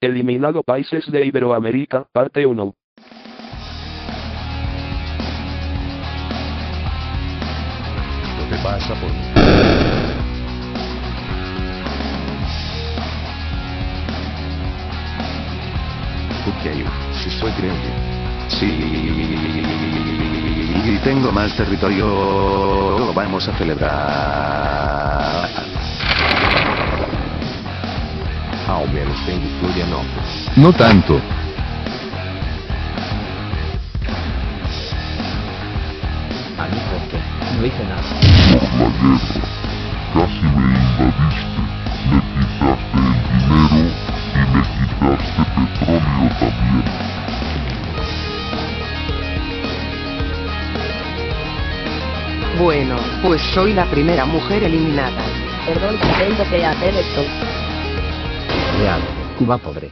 Eliminado países de Iberoamérica, parte 1. Lo que pasa por mí. Ok, Si soy grande. sí. Y tengo más territorio. Vamos a celebrar. Ao menos tenho Florianópolis. No tanto. A mí porque no hice nada. Por la guerra. Casi me invadiste. Me quitaste el dinero y me quitaste petróleo también. Bueno, pues soy la primera mujer eliminada. Perdón si tengo que hacer esto. Real, Cuba pobre.